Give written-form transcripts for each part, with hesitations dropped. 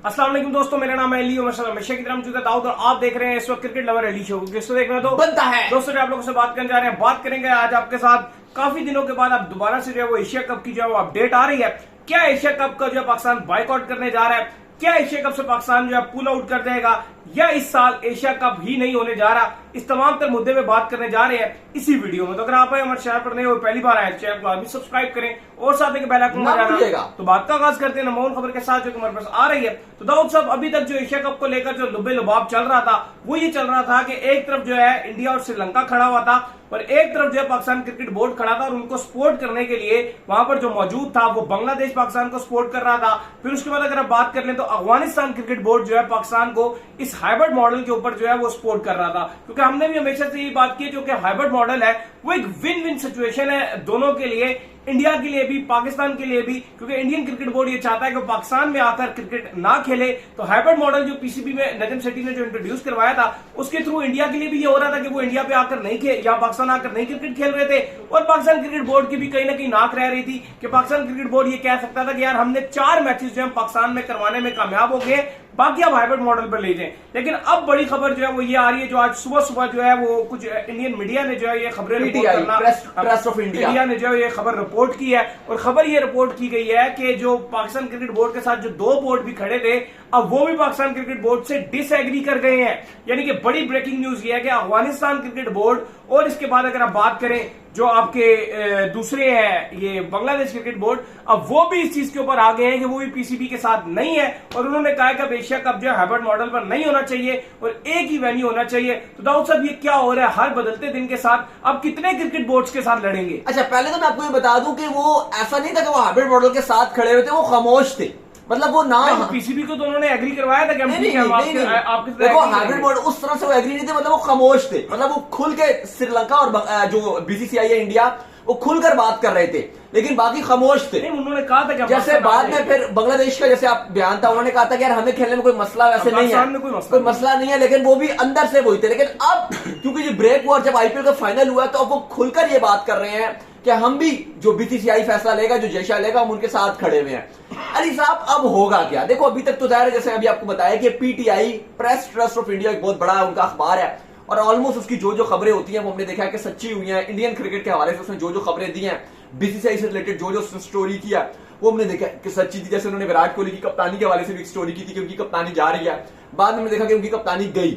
अस्सलाम वालेकुम दोस्तों, मेरा नाम है अली हमेशा की तरह मौजूद है दाऊद और आप देख रहे हैं इस वक्त क्रिकेट लवर अली शो। किसको देख रहे हो तो बनता है दोस्तों, आप लोगों से बात करने जा रहे हैं। बात करेंगे आज आपके साथ काफी दिनों के बाद अब दोबारा से जो है वो एशिया कप की जो है वो अपडेट आ रही है। क्या एशिया कप का जो है पाकिस्तान बाइकआउट करने जा रहा है? क्या एशिया कप से पाकिस्तान जो है पुल आउट कर देगा या इस साल एशिया कप ही नहीं होने जा रहा? इस तमाम तर मुद्दे पे बात करने जा रहे हैं इसी वीडियो में। तो अगर आप हमारे चैनल पर नए हो, पहली बार आए, चैनल को अभी सब्सक्राइब करें और साथ में बेल आइकन दबाना। तो बात का आगाज करते हैं नमून खबर के साथ जो हमारे पास आ रही है। तो दाऊद साहब, अभी तक जो एशिया कप को लेकर जो लुबे लुबाब चल रहा था वो ये चल रहा था कि एक तरफ जो है इंडिया और श्रीलंका खड़ा हुआ था और एक तरफ जो है पाकिस्तान क्रिकेट बोर्ड खड़ा था और उनको सपोर्ट करने के लिए वहां पर जो मौजूद था वो बांग्लादेश पाकिस्तान को सपोर्ट कर रहा था। फिर उसके बाद अगर आप बात कर लें तो अफगानिस्तान क्रिकेट बोर्ड जो है पाकिस्तान को इस हाइब्रिड मॉडल के ऊपर जो है वो सपोर्ट कर रहा था, क्योंकि हमने भी हमेशा से ये बात की जो कि हाइब्रिड मॉडल है वो एक विन विन सिचुएशन है दोनों के लिए, इंडिया के लिए भी पाकिस्तान के लिए भी, क्योंकि इंडियन क्रिकेट बोर्ड ये चाहता है कि पाकिस्तान में आकर क्रिकेट ना खेले। तो हाइब्रिड मॉडल जो पीसीबी में नजम सेठी ने जो इंट्रोड्यूस करवाया था उसके थ्रू इंडिया के लिए भी ये हो रहा था कि वो इंडिया पे आकर नहीं खेल या पाकिस्तान आकर नहीं क्रिकेट खेल रहे थे। और पाकिस्तान क्रिकेट बोर्ड की भी कहीं ना कहीं नाक रह रही थी कि पाकिस्तान क्रिकेट बोर्ड ये कह सकता था कि यार हमने 4 मैचेस जो है पाकिस्तान में करवाने में कामयाब हो गए, बाकी आप हाइब्रिड मॉडल पर ले जाएं। लेकिन अब बड़ी खबर जो है वो ये आ रही है, जो आज सुबह सुबह जो है वो कुछ इंडियन मीडिया ने जो है ये खबरें रिपोर्ट करना, प्रेस ऑफ इंडिया ने जो है ये खबर रिपोर्ट की है। और खबर ये रिपोर्ट की गई है कि जो पाकिस्तान क्रिकेट बोर्ड के साथ जो 2 बोर्ड भी खड़े थे अब वो भी पाकिस्तान क्रिकेट बोर्ड से डिसएग्री कर गए हैं। यानी कि बड़ी ब्रेकिंग न्यूज ये है कि अफगानिस्तान क्रिकेट बोर्ड और इसके बाद अगर आप बात करें जो आपके दूसरे हैं ये बांग्लादेश क्रिकेट बोर्ड, अब वो भी इस चीज के ऊपर आ गए हैं कि वो भी पीसीबी के साथ नहीं है और उन्होंने कहा कि अब एशिया कप जो है हाइब्रिड मॉडल पर नहीं होना चाहिए और एक ही वेन्यू होना चाहिए। तो दाऊद साहब, ये क्या हो रहा है? हर बदलते दिन के साथ अब कितने क्रिकेट बोर्ड्स के साथ लड़ेंगे? अच्छा, पहले तो मैं आपको ये बता दूं कि वो ऐसा नहीं था कि वो हाइब्रिड मॉडल के साथ खड़े हुए थे, वो खामोश थे। मतलब वो नाम पीसीबी को तो उन्होंने एग्री करवाया था कि हम देखो हाइब्रिड मॉडल उस तरह से वो एग्री नहीं थे, मतलब वो खामोश थे। मतलब वो खुल के श्रीलंका और जो बीसीसीआई है इंडिया वो खुलकर बात कर रहे थे, लेकिन बाकी खामोश थे। उन्होंने कहा था कि जैसे बाद में फिर बांग्लादेश का जैसे आप बयान था, उन्होंने कहा था कि यार हमें खेलने में कोई मसला वैसे नहीं है, कोई मसला नहीं है, लेकिन वो भी अंदर से वही थे। लेकिन अब क्योंकि ये ब्रेक हुआ, जब आईपीएल का फाइनल हुआ तो अब वो खुलकर ये बात कर रहे हैं कि हम भी जो बीसीसीआई फैसला लेगा, जो जैसा लेगा, हम उनके साथ खड़े हुए हैं। अली साहब, अब होगा क्या? देखो अभी तक तो जाहिर है, जैसे अभी आपको बताया कि PTI press trust of India एक बहुत बड़ा उनका अखबार है और ऑलमोस्ट उसकी जो खबरें होती हैं वो हमने देखा है कि सच्ची हुई हैं। इंडियन क्रिकेट के हवाले से उसने जो खबरें दी हैं, बीसीसीआई से रिलेटेड जो स्टोरी किया वो हमने देखा कि सच्ची थी। जैसे उन्होंने विराट कोहली की कप्तानी के हवाले से भी एक स्टोरी की थी कि उनकी कप्तानी जा रही है, बाद में हमने देखा कि उनकी कप्तानी गई।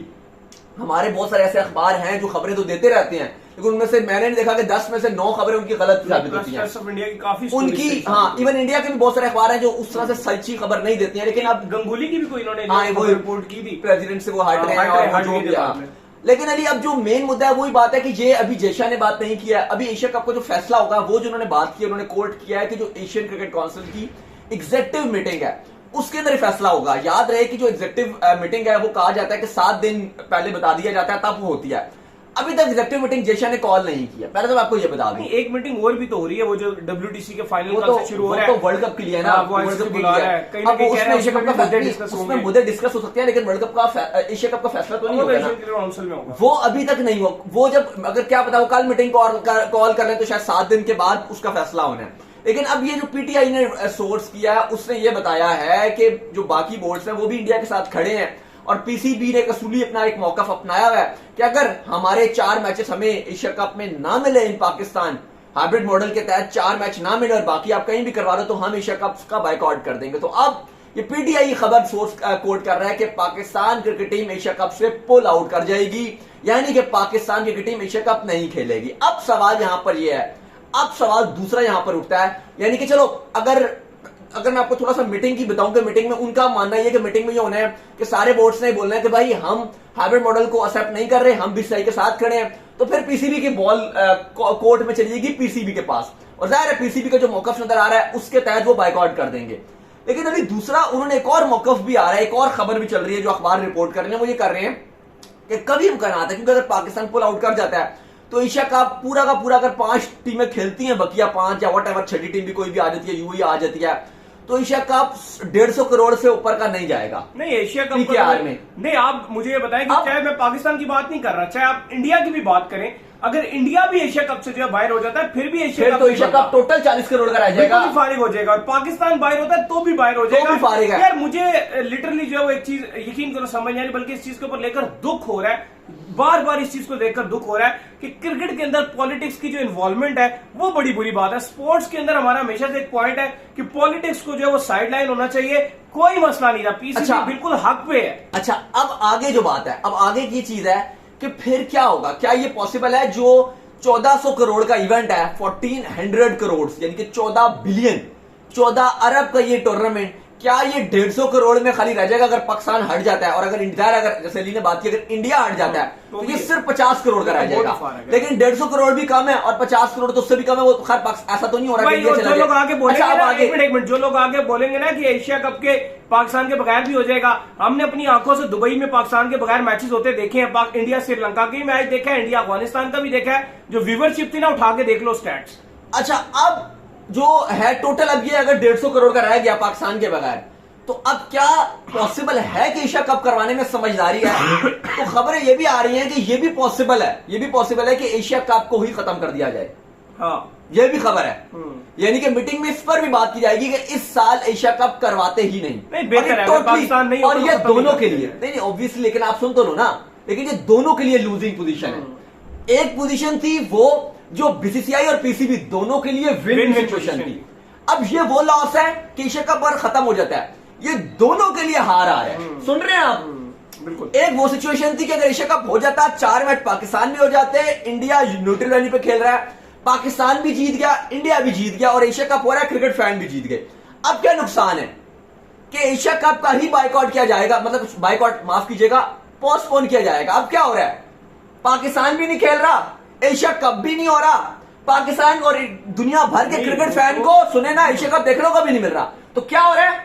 हमारे बहुत सारे ऐसे अखबार हैं जो खबरें तो देते रहते हैं, लेकिन उनमें से मैंने देखा कि 10 में से 9 खबरें उनकी गलत साबित होती हैं उनकी। हाँ, इवन इंडिया के भी बहुत सारे अखबार हैं जो उस तरह से सच्ची खबर नहीं देती हैं। लेकिन अब गंगुली की भी कोई इन्होंने वो रिपोर्ट की थी, प्रेसिडेंट से वो हट रहे हैं। लेकिन अली अब जो मेन मुद्दा है वही बात है कि ये अभी जैशा ने बात नहीं किया है। अभी एशिया कप का जो फैसला होगा वो जो उन्होंने बात की, उन्होंने कोर्ट किया है कि जो एशियन क्रिकेट काउंसिल की एग्जीक्यूटिव मीटिंग है उसके अंदर फैसला होगा। याद रहे कि जो एग्जीक्यूटिव मीटिंग है वो कहा जाता है कि 7 दिन पहले बता दिया जाता है, तब वो होती है। अभी तक एग्जीक्यूटिव मीटिंग जैशा ने कॉल नहीं किया। पहले तो मैं आपको ये बता दूं, एक मीटिंग और भी तो हो रही है, वो जो डब्ल्यूटीसी के फाइनल कल से शुरू हो रहा है, तो वर्ल्ड कप के लिए है ना, वर्ल्ड कप के लिए। अब उसमें एशिया कप का उसमें मुद्दे डिस्कस हो सकते हैं, लेकिन वर्ल्ड कप का एशिया कप का फैसला तो नहीं होगा। वो अभी तक नहीं हुआ। वो जब अगर क्या पता वो कल मीटिंग कॉल कर ले तो शायद 7 दिन के बाद उसका फैसला होना है। लेकिन अब ये जो पीटीआई ने सोर्स किया है उसने ये बताया है कि जो बाकी बोर्ड्स हैं वो भी इंडिया के साथ खड़े हैं और पीसीबी ने कसूली अपना एक मौका अपनाया हुआ है कि अगर हमारे 4 मैचेस हमें एशिया कप में ना मिले इन पाकिस्तान हाइब्रिड मॉडल के तहत 4 मैच ना मिले और बाकी आप कहीं भी करवा लो तो हम एशिया कप का बाइकआउट कर देंगे। तो अब ये पीटीआई खबर सोर्स कोट कर रहा है कि Pakistan cricket team Asia cup से पुल आउट कर जाएगी, यानी कि Pakistan cricket team Asia cup नहीं खेलेगी। अब सवाल यहां पर यह है, अब सवाल दूसरा यहां पर उठता है, यानी कि चलो अगर मैं आपको थोड़ा सा मीटिंग की बताऊं कि मीटिंग में उनका मानना है कि मीटिंग में ये होना है कि सारे बोर्ड्स ने बोलना है कि भाई हम हाइब्रिड मॉडल को एक्सेप्ट नहीं कर रहे, हम बीसीसीआई के साथ खड़े हैं, तो फिर पीसीबी की बॉल कोर्ट में चली जाएगी पीसीबी के पास और जाहिर है पीसीबी का जो मौकफ नजर आ रहा है उसके तहत वो बाइकआउट कर देंगे। लेकिन अभी दूसरा उन्होंने एक और मौकफ भी आ रहा है, एक और खबर भी चल रही है जो अखबार रिपोर्ट कर रहे हैं, वो ये कर रहे हैं कि कभी इम्कान आता है, क्योंकि अगर पाकिस्तान पुल आउट कर जाता है तो एशिया का पूरा अगर 5 टीमें खेलती हैं, बकिया 5 या वट एवर 6ठी टीम भी कोई भी आ जाती है, यूएई आ जाती है, तो एशिया कप 150 करोड़ से ऊपर का नहीं जाएगा। नहीं, एशिया कप में नहीं। आप मुझे ये बताएं कि चाहे मैं पाकिस्तान की बात नहीं कर रहा, चाहे आप इंडिया की भी बात करें, अगर इंडिया भी एशिया कप से जो है बाहर हो जाता है फिर भी एशिया तो एशिया कप टोटल 40 करोड़ का रह जाएगा, बिल्कुल फारिग हो जाएगा। और पाकिस्तान बाहर होता है तो भी बाहर हो जाएगा, तो भी फारिग है। यार मुझे लिटरली जो है वो एक चीज यकीन करो समझ नहीं आ रही, बल्कि इस चीज के ऊपर लेकर दुख हो रहा है, बार बार इस चीज को देखकर दुख हो रहा है कि क्रिकेट के अंदर पॉलिटिक्स की जो इन्वॉल्वमेंट है वो बड़ी बुरी बात है। स्पोर्ट्स के अंदर हमारा हमेशा से एक पॉइंट है कि पॉलिटिक्स को जो है वो साइडलाइन होना चाहिए, कोई मसला नहीं था, पीसीबी बिल्कुल हक पे है। अच्छा, अब आगे जो बात है, अब आगे की चीज है कि फिर क्या होगा, क्या ये पॉसिबल है जो 1400 करोड़ का इवेंट है, 1400 करोड़ यानी कि 14 बिलियन 14 अरब का ये टूर्नामेंट, क्या ये 150 करोड़ में खाली रह जाएगा अगर पाकिस्तान हट जाता है? और अगर जैसे अली ने बात की, अगर इंडिया हट जाता है तो ये सिर्फ 50 करोड़ का रह जाएगा। लेकिन 150 करोड़ भी कम है और 50 करोड़ तो उससे भी कम है। वो खैर ऐसा तो नहीं हो रहा है। जो लोग आगे बोलेंगे ना, एक मिनट, जो लोग आगे बोलेंगे ना कि एशिया कप के पाकिस्तान के बगैर भी हो जाएगा, हमने अपनी आंखों से दुबई में पाकिस्तान के बगैर मैचेस होते देखे हैं, इंडिया श्रीलंका के मैच देखा है, इंडिया अफगानिस्तान का भी देखा है, जो व्यूवरशिप थी ना उठा के देख लो स्टैट्स। अच्छा, अब जो है टोटल, अब ये अगर 150 करोड़ का रह गया पाकिस्तान के बगैर, तो अब क्या पॉसिबल है कि एशिया कप करवाने में समझदारी है? तो खबरें ये भी आ रही हैं कि ये भी पॉसिबल है कि एशिया कप को ही खत्म कर दिया जाए। हाँ, ये भी खबर है, यानी कि मीटिंग में इस पर भी बात की जाएगी कि इस साल एशिया कप करवाते ही नहीं। बेहतर है पाकिस्तान नहीं, और ये दोनों के लिए नहीं ऑब्वियसली, लेकिन आप सुन तो लो ना, लेकिन ये दोनों के लिए लूजिंग पोजीशन है। एक पोजीशन थी वो जो बीसीसीआई और पीसीबी दोनों के लिए विन सिचुएशन थी। अब ये वो लॉस है कि एशिया कप पर खत्म हो जाता है, ये दोनों के लिए हार आ है। सुन रहे हैं आप? बिल्कुल। एक वो सिचुएशन थी कि अगर एशिया कप हो जाता, 4 मैच पाकिस्तान भी हो जाते, इंडिया न्यूट्रल वैल्यू पे खेल रहा है, पाकिस्तान भी जीत गया, इंडिया भी जीत गया और एशिया कप हो रहा है, क्रिकेट फैन भी जीत गए। अब क्या नुकसान है कि एशिया कप का ही बाइकआउट किया जाएगा, मतलब बाइकआउट माफ कीजिएगा, पोस्टपोन किया जाएगा। अब क्या हो रहा है, पाकिस्तान भी नहीं खेल रहा, एशिया कप भी नहीं हो रहा, पाकिस्तान और दुनिया भर के क्रिकेट फैन को सुने ना एशिया कप देखने को भी नहीं मिल रहा। तो क्या हो रहा है,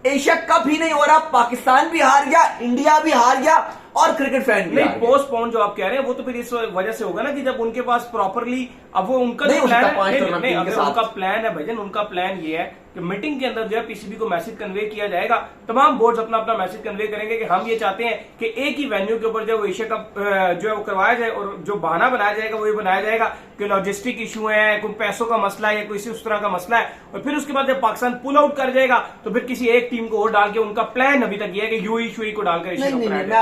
एशिया कप ही नहीं हो रहा, पाकिस्तान भी हार गया, इंडिया भी हार गया और क्रिकेट फैन भी हार गया। पोस्टपोन जो आप कह रहे हैं वो तो फिर इस वजह से होगा ना कि जब उनके पास प्रॉपरली, अब वो उनका नहीं, प्लान नहीं, अगर उनका प्लान है भजन, उनका प्लान ये है कि मीटिंग के अंदर जो है पीसीबी को मैसेज कन्वे किया जाएगा, तमाम बोर्ड्स अपना अपना मैसेज कन्वे करेंगे कि हम ये चाहते हैं कि एक ही वेन्यू के ऊपर जो वो एशिया कप जो है वो करवाया जाए, और जो बहाना बनाया जाएगा वो ये बनाया जाएगा कि लॉजिस्टिक इशू है, कोई पैसों का मसला है, कोई उस तरह का मसला है। और फिर उसके बाद जब पाकिस्तान पुल आउट कर जाएगा तो फिर किसी एक टीम को और डाल के, उनका प्लान अभी तक ये है कि यूई को डालकर एशिया कप। मैं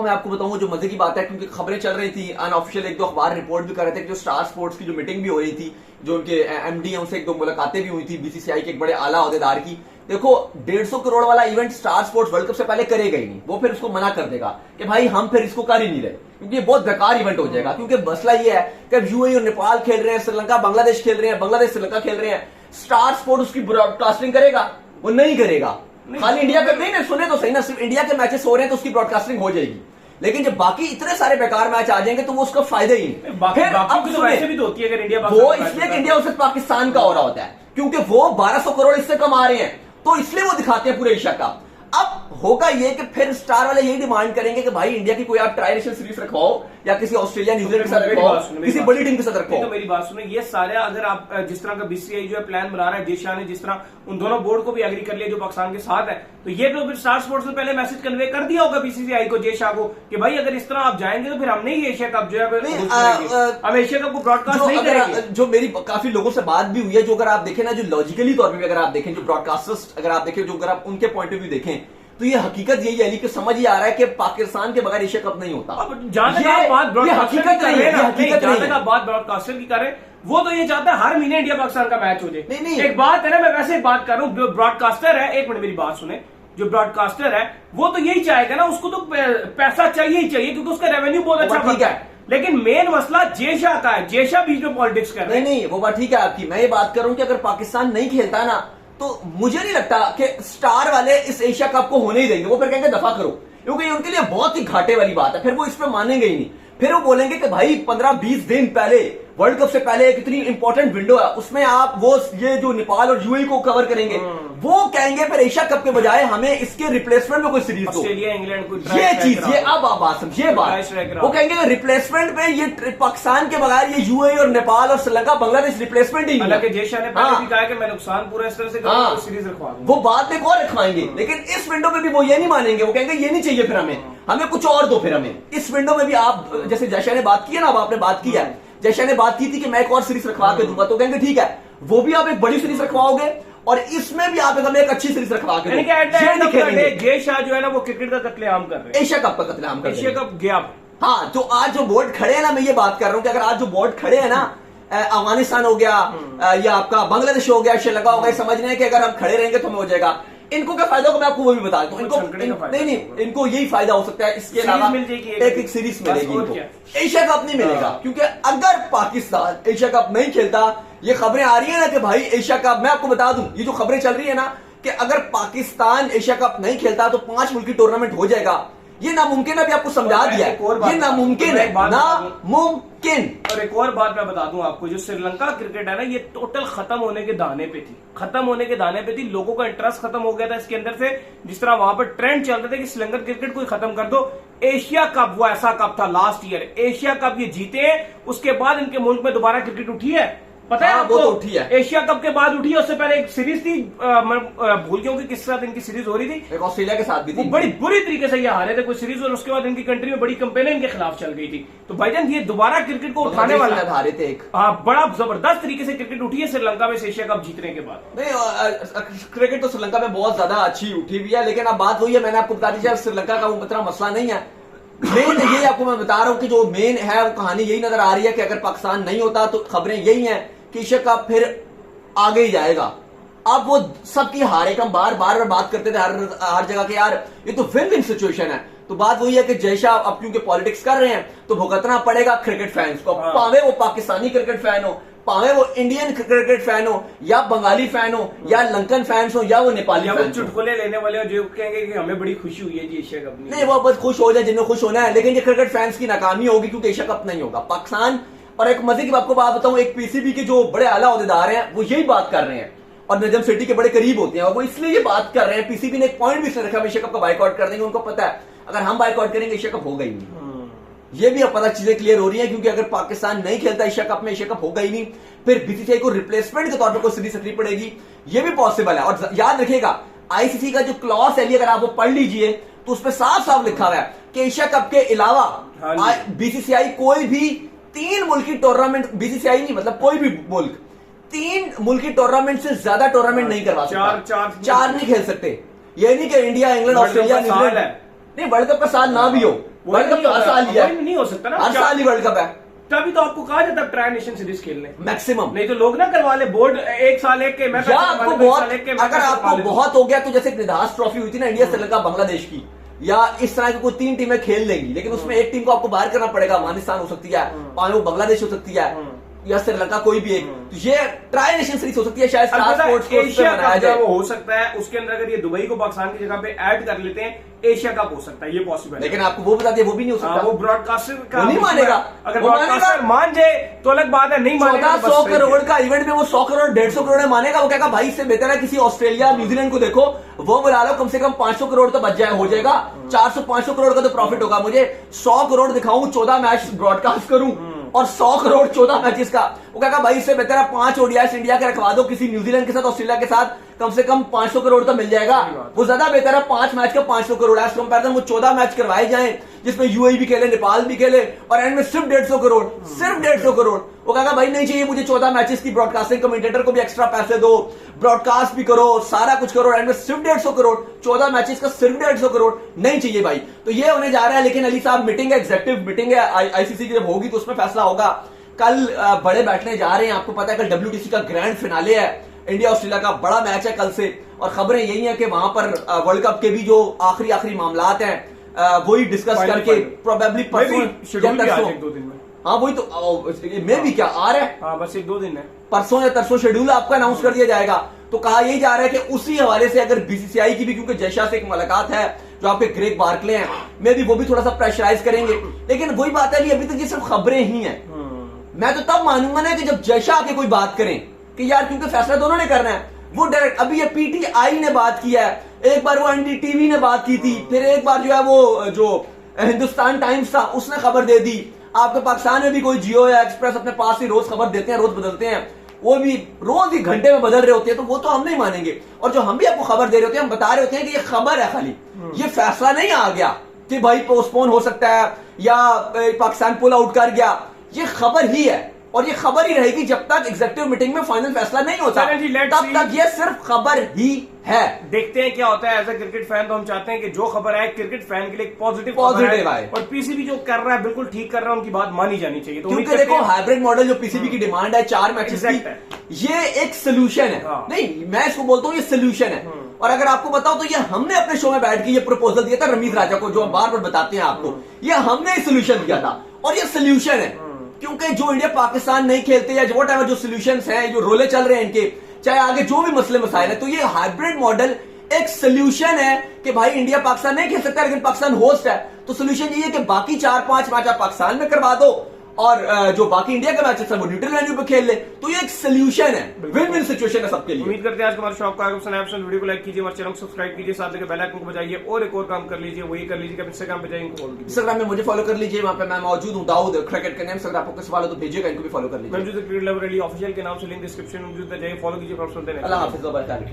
आपको बताऊं जो मजे की बात है, क्योंकि खबरें चल रही थी अनऑफिशियल, एक दो अखबार रिपोर्ट भी कर रहे थे कि जो स्टार स्पोर्ट्स की जो मीटिंग भी हो रही थी, जो उनके एमडी हैं उनसे एक दो मुलाकातें भी हुई थी बीसीसीआई के एक बड़े आला ओहदेदार की। देखो 150 करोड़ वाला event star sports world cup से पहले करेगा ही नहीं, वो फिर उसको मना कर देगा कि भाई हम फिर इसको कर ही नहीं रहे, क्योंकि ये बहुत बेकार इवेंट हो जाएगा। क्योंकि मसला ये है कि यूएई और नेपाल खेल रहे हैं, श्रीलंका बांग्लादेश खेल रहे हैं, बांग्लादेश श्रीलंका खेल रहे हैं, स्टार स्पोर्ट्स उसकी ब्रॉडकास्टिंग करेगा? वो नहीं करेगा। खाली इंडिया का नहीं, सुने तो सही ना, सिर्फ इंडिया के मैचेस हो रहे हैं तो उसकी ब्रॉडकास्टिंग हो जाएगी, लेकिन जब बाकी इतने सारे बेकार मैच आ जाएंगे तो वो उसका फायदा ही नहीं। फिर अब तो वैसे भी तो होती है अगर इंडिया, वो इसलिए कि इंडिया वर्सेस पाकिस्तान का हो रहा होता है, क्योंकि वो 1200 करोड़ इससे कमा रहे हैं, तो इसलिए वो दिखाते हैं पूरे एशिया का। अब होगा ये कि फिर स्टार वाले यही डिमांड करेंगे कि भाई इंडिया की कोई आप ट्राई नेशन सीरीज रखवाओ या किसी ऑस्ट्रेलिया न्यूजीलैंड के साथ रखवाओ, किसी बड़ी टीम के साथ रखवाओ। तो मेरी बात सुनो, ये सारे अगर आप जिस तरह का बीसीसीआई जो है प्लान बना रहा है, जेशा ने जिस तरह उन दोनों बोर्ड को भी एग्री कर लिया जो पाकिस्तान के साथ है, तो ये तो फिर स्टार स्पोर्ट्स ने पहले मैसेज कन्वे कर दिया होगा बीसीसीआई को, जेशा को, कि भाई अगर इस तरह आप जाएंगे तो फिर हम नहीं एशिया कप जो है हम एशिया कप को ब्रॉडकास्ट नहीं करेंगे। जो मेरी काफी लोगों से बात भी हुई है, जो अगर आप देखें ना, जो लॉजिकली तौर पर अगर आप देखें, जो ब्रॉडकास्टर्स अगर आप देखें, जो अगर आप उनके पॉइंट ऑफ व्यू देखें, तो ये हकीकत यही है कि समझ ही आ रहा है कि पाकिस्तान के बगैर एशिया कप नहीं होता। जहां तक आप बात ब्रॉडकास्टर की कर रहे हैं, जहां तक आप बात ब्रॉडकास्टर की कर रहे हैं, वो तो ये चाहता है हर महीने इंडिया पाकिस्तान का मैच हो जाए। नहीं, एक बात है ना, मैं वैसे बात कर रहा हूँ, ब्रॉडकास्टर है, एक मिनट मेरी बात सुने, जो ब्रॉडकास्टर है वो तो यही चाहेगा ना, उसको तो पैसा चाहिए ही चाहिए, क्योंकि उसका रेवेन्यू बहुत अच्छा बनता है। लेकिन मेन मसला जेशा का है, जेशा बीच में पॉलिटिक्स कर रहे हैं। नहीं, वो बात ठीक है आपकी। मैं ये बात कर रहा हूं कि अगर पाकिस्तान नहीं खेलता ना, तो मुझे नहीं लगता कि स्टार वाले इस एशिया कप को होने ही देंगे। वो फिर कहेंगे दफा करो, क्योंकि उनके लिए बहुत ही घाटे वाली बात है, फिर वो इस पर मानेंगे ही नहीं। फिर वो बोलेंगे कि भाई 15-20 दिन पहले वर्ल्ड कप से पहले एक इतनी इंपॉर्टेंट विंडो है, उसमें आप वो ये जो नेपाल और यूएई को कवर करेंगे, वो कहेंगे फिर एशिया कप के बजाय हमें इसके रिप्लेसमेंट में कोई सीरीज दो, ऑस्ट्रेलिया इंग्लैंड को, ये चीज, ये अब आप बात समझिए, बात वो कहेंगे रिप्लेसमेंट पे ये पाकिस्तान के बगैर ये यूएई और नेपाल और श्रीलंका बांग्लादेश रिप्लेसमेंट ही नहीं। जेशा ने पहले भी कहा कि मैं नुकसान पूरा इस तरह से करूंगा, सीरीज रखवा दूंगा, वो बाद में और रखवाएंगे, लेकिन इस विंडो में भी वो ये नहीं मानेंगे, वो कहेंगे ये नहीं चाहिए, फिर हमें कुछ और दो, फिर हमें इस विंडो में भी आप जैसे जेशा ने बात की है ना, अब आपने बात की है, जैशा ने बात की थी कि मैं एक और सीरीज रखवा के दूंगा, तो कहेंगे ठीक है, वो भी आप एक बड़ी सीरीज रखवाओगे और इसमें भी आप हमें एक अच्छी सीरीज रखवा के दोगे। जय शाह जो है ना वो क्रिकेट का कत्लेआम कर रहे हैं, एशिया कप का कत्लेआम कर रहे हैं, एशिया कप गया। हाँ, तो आज जो बोर्ड खड़े हैं ना, मैं ये बात कर रहा हूं कि अगर आज जो बोर्ड खड़े हैं ना, अफगानिस्तान हो गया या आपका बांग्लादेश हो गया, श्रीलंका हो गया, समझ रहे हैं कि अगर हम खड़े रहेंगे तो हमें हो जाएगा। इनको क्या फायदा होगा मैं आपको वो भी बता दूं, इनको नहीं, इनको यही फायदा हो सकता है, इसके अलावा एक सीरीज मिलेगी इनको, एशिया कप नहीं मिलेगा। क्योंकि अगर पाकिस्तान एशिया कप नहीं खेलता, ये खबरें आ रही है ना कि भाई एशिया कप, मैं आपको बता दूं, ये जो खबरें चल रही है ना कि अगर पाकिस्तान एशिया कप नहीं खेलता तो 5 मुल्की टूर्नामेंट हो जाएगा, ये नामुमकिन है, अभी आपको समझा दिया है, ये नामुमकिन है, नामुमकिन। और एक और बात मैं बता दूं आपको, जो श्रीलंका क्रिकेट है ना, ये टोटल खत्म होने के दाने पे थी, खत्म होने के दाने पे थी। लोगों का इंटरेस्ट खत्म हो गया था इसके अंदर से, जिस तरह वहां पर ट्रेंड चल रहे थे कि श्रीलंकन क्रिकेट को खत्म कर दो। एशिया कप वो ऐसा कप था लास्ट ईयर, एशिया कप ये जीते, उसके बाद इनके मुल्क में दोबारा क्रिकेट उठी है, पता है आपको? वो तो उठी है, एशिया कप के बाद उठी है। उससे पहले एक सीरीज थी, मैं भूल गया हूं कि किस साथ इनकी सीरीज हो रही थी, एक ऑस्ट्रेलिया के साथ भी थी, बड़ी बुरी तरीके से ये हारे थे कोई सीरीज, और उसके बाद इनकी कंट्री में बड़ी कंपेन इनके खिलाफ चल गई थी। तो भाईजान ये दोबारा क्रिकेट को उठाने वाला हारे थे एक, हाँ, बड़ा जबरदस्त तरीके से क्रिकेट उठी है श्रीलंका में एशिया कप जीतने के बाद। नहीं, क्रिकेट तो श्रीलंका में बहुत ज्यादा अच्छी उठी हुई है, लेकिन अब बात वही है, मैंने आपको बता दी, श्रीलंका का वो इतना मसला नहीं है। मेन ये आपको मैं बता रहा हूं कि जो मेन है वो कहानी यही नजर आ रही है कि अगर पाकिस्तान नहीं होता तो खबरें यही हैं कि एशिया कप फिर आगे ही जाएगा। अब वो सबकी हारे का बार बार बात करते थे हर जगह के, यार ये तो विन विन सिचुएशन है। तो बात वही है कि जैशा अब क्योंकि पॉलिटिक्स कर रहे हैं तो भुगतना पड़ेगा क्रिकेट फैंस को, पावे वो पाकिस्तानी क्रिकेट फैन हो, पावे वो इंडियन क्रिकेट फैन हो, या बंगाली फैन हो, या लंकन फैंस हो, या वो नेपाली फैन हो, चुटकुले लेने वाले हो जो कहेंगे कि हमें बड़ी खुशी हुई है जी एशिया कप नहीं, वो बस खुश हो जाए जिन्हें खुश होना है, लेकिन ये क्रिकेट फैंस की नाकामी होगी क्योंकि एशिया कप नहीं होगा। पाकिस्तान, और एक मजे की आपको बात बताऊं, एक पीसीबी के जो बड़े आला ओहदेदार हैं वो यही बात कर रहे हैं और नजम सिटी के बड़े करीब होते हैं, और वो इसलिए ये बात कर रहे हैं, पीसीबी ने एक पॉइंट भी इसने रखा, एशिया कप का बाइकआउट कर देंगे। उनको पता है अगर हम बाइकआउट करेंगे एशिया कप होगा ही नहीं। ये भी अब पता चीजें क्लियर हो रही हैं, क्योंकि अगर पाकिस्तान नहीं खेलता एशिया कप में, एशिया कप होगा ही नहीं, फिर बीसीसीआई को रिप्लेसमेंट के तौर पर कोई सीरीज रखनी पड़ेगी, ये भी पॉसिबल है। और याद रखिएगा आईसीसी का जो क्लॉज है, अगर आप वो पढ़ लीजिए तो उसमें साफ साफ लिखा हुआ है कि एशिया कप के अलावा बीसीसीआई कोई भी 3 मुल्की टूर्नामेंट, बीसीसीआई नहीं मतलब कोई भी मुल्क 3 मुल्की टूर्नामेंट से ज्यादा टूर्नामेंट नहीं करवा सकता, चार नहीं खेल सकते। ये नहीं कि इंडिया, इंग्लैंड, ऑस्ट्रेलिया, न्यूजीलैंड नहीं, वर्ल्ड कप का साल ना भी हो, वर्ल्ड कप हर साल ही है, नहीं हो सकता ना, हर साल ही वर्ल्ड कप है। तभी तो आपको कहा जाता है ट्राई नेशन सीरीज खेलने मैक्सिमम, नहीं तो लोग ना करवा ले बोर्ड एक साल एक के, मैं आपको बहुत, अगर आपको बहुत हो गया तो जैसे निधास ट्रॉफी हुई थी ना इंडिया श्रीलंका बांग्लादेश की, या इस तरह की कोई 3 टीमें खेल लेंगी, लेकिन उसमें एक टीम को आपको बाहर करना पड़ेगा, अफगानिस्तान हो सकती है, वो बांग्लादेश हो सकती है, या श्रीलंका कोई भी एक, तो ये ट्राई नेशन सीरीज हो सकती है, शायद एशिया कप वो हो सकता है। उसके अंदर अगर ये दुबई को पाकिस्तान की जगह पे ऐड कर लेते हैं, एशिया कप हो सकता है, ये पॉसिबल है। लेकिन आपको वो बता दिया वो भी नहीं हो सकता, वो ब्रॉडकास्टर का नहीं मानेगा, अगर ब्रॉडकास्टर मान जाए तो अलग बात है, नहीं मानेगा 100 करोड़ का इवेंट में वो 100 करोड़ 150 करोड़ मानेगा, वो कहेगा भाई इससे बेहतर है किसी ऑस्ट्रेलिया न्यूजीलैंड को देखो, वो बुला लो, कम से कम 500 करोड़ तो बच जाए, हो जाएगा 400-500 करोड़ का तो प्रॉफिट होगा, मुझे 100 करोड़ दिखाऊं, 14 मैच ब्रॉडकास्ट करूं और 100 करोड़ 14 मैचेस का, वो कहेगा भाई इससे बेहतर है 5 ओडीआई इंडिया के रखवा दो किसी न्यूजीलैंड के साथ, ऑस्ट्रेलिया के साथ, कम से कम 500 करोड़ तो मिल जाएगा, वो ज्यादा बेहतर है 5 मैच का 500 करोड़ है, कंपैरिजन वो 14 मैच करवाए जाएं जिसमें यूएई भी खेले, नेपाल भी खेले, और एंड में सिर्फ 150 करोड़, सिर्फ 150 करोड़। वो कहेगा भाई नहीं चाहिए मुझे 14 मैचेस की ब्रॉडकास्टिंग, कमेंटेटर को भी एक्स्ट्रा पैसे दो, ब्रॉडकास्ट भी करो, सारा कुछ करो, एंड में सिर्फ 150 करोड़, 14 मैचेस का सिर्फ 150 करोड़ नहीं चाहिए भाई। तो ये होने जा रहा है। लेकिन अली साहब मीटिंग है, एग्जेक्टिव मीटिंग है आईसीसी की, जब होगी तो उसमें फैसला होगा। कल बड़े बैठने जा रहे हैं, आपको पता है कल WTC का ग्रैंड फिनाले है, इंडिया ऑस्ट्रेलिया का बड़ा मैच है कल से, और खबरें यही है कि वहां पर वर्ल्ड कप के भी जो आखिरी मामलात हैं वही डिस्कस करके प्रोबेबली परसों, हाँ वही तो मैं भी क्या आ रहा है, हाँ बस 1-2 दिन है, परसों या तरसों शेड्यूल आपका अनाउंस कर दिया जाएगा। तो कहा यही जा रहा है कि उसी हवाले से अगर बीसीसीआई की भी, क्योंकि जैशा से एक मुलाकात है जो आपके ग्रेग बार्कले हैं, मे भी वो भी थोड़ा सा प्रेशराइज करेंगे, लेकिन वही बात है अभी तक ये सिर्फ खबरें ही हैं। मैं तो तब मानूंगा ना कि जब जैशा आके कोई बात करें कि यार, क्योंकि फैसला दोनों ने करना है, वो डायरेक्ट, अभी ये पीटीआई ने बात किया है, एक बार वो एनडीटीवी ने बात की थी, फिर एक बार जो है वो जो हिंदुस्तान टाइम्स था उसने खबर दे दी, आपके पाकिस्तान में भी कोई जियो या एक्सप्रेस अपने पास ही रोज खबर देते हैं, रोज बदलते हैं, वो भी रोज ही घंटे में बदल रहे होते हैं, तो वो तो हम नहीं मानेंगे। और जो हम भी आपको खबर दे रहे होते हैं, हम बता रहे होते हैं कि ये खबर है, खाली ये फैसला नहीं आ गया कि भाई पोस्टपोन हो सकता है या पाकिस्तान पुल आउट कर गया, ये खबर ही है। और ये खबर ही रहेगी जब तक एग्जीक्यूटिव मीटिंग में फाइनल फैसला नहीं होता, तब तक ये सिर्फ खबर ही है। देखते हैं क्या होता है। एज ए क्रिकेट फैन तो हम चाहते हैं कि जो खबर आए क्रिकेट फैन के लिए पॉजिटिव आए, और पीसीबी जो कर रहा है बिल्कुल ठीक कर रहा है, उनकी बात मानी जानी चाहिए। तो क्योंकि देखो हाइब्रिड मॉडल जो पीसीबी की डिमांड है 4 मैचेस की, ये एक सोल्यूशन है। नहीं, मैं इसको बोलता हूँ ये सोल्यूशन है। और अगर आपको बताओ तो ये हमने अपने शो में बैठ के ये प्रपोजल दिया था रमीज राजा को, जो हम बार बार बताते हैं आपको, ये हमने सोल्यूशन दिया था और ये सोल्यूशन है। क्योंकि जो इंडिया पाकिस्तान नहीं खेलते या जो टाइम जो सोल्यूशंस हैं, जो रोले चल रहे हैं इनके, चाहे आगे जो भी मसले मसाइल है, तो ये हाइब्रिड मॉडल एक सोल्यूशन है कि भाई इंडिया पाकिस्तान नहीं खेल सकता लेकिन पाकिस्तान होस्ट है, तो सोल्यूशन ये है कि बाकी 4-5 मैच आप पाकिस्तान में करवा दो और जो बाकी इंडिया के मैचेस हैं वो न्यूट्रल वेन्यू पे खेल ले। तो ये एक सोल्यूशन है, विन विन सिचुएशन है सबके लिए। उम्मीद करते हैं आज हमारे शॉप का वीडियो को लाइक कीजिए, हमारे चैनल को सब्सक्राइब कीजिए, साथ लेकर बेल आइकन को बजाइए और एक और काम कर लीजिए, वही कर लीजिए कि इंस्टाग्राम पे जाइए, इनको फॉलो कीजिए। इंस्टाग्राम में मुझे फॉलो कर लीजिए, वहां पे मैं मौजूद हूं, दाऊद क्रिकेट के नेम से। अगर आपको कोई सवाल हो तो भेजिएगा, इनको भी फॉलो कर लीजिए। मैं क्रिकेट लवर अली ऑफिशियल के नाम से लिंक डिस्क्रिप्शन में मौजूद है, जाइए फॉलो कीजिए। अल्लाह हाफिज़।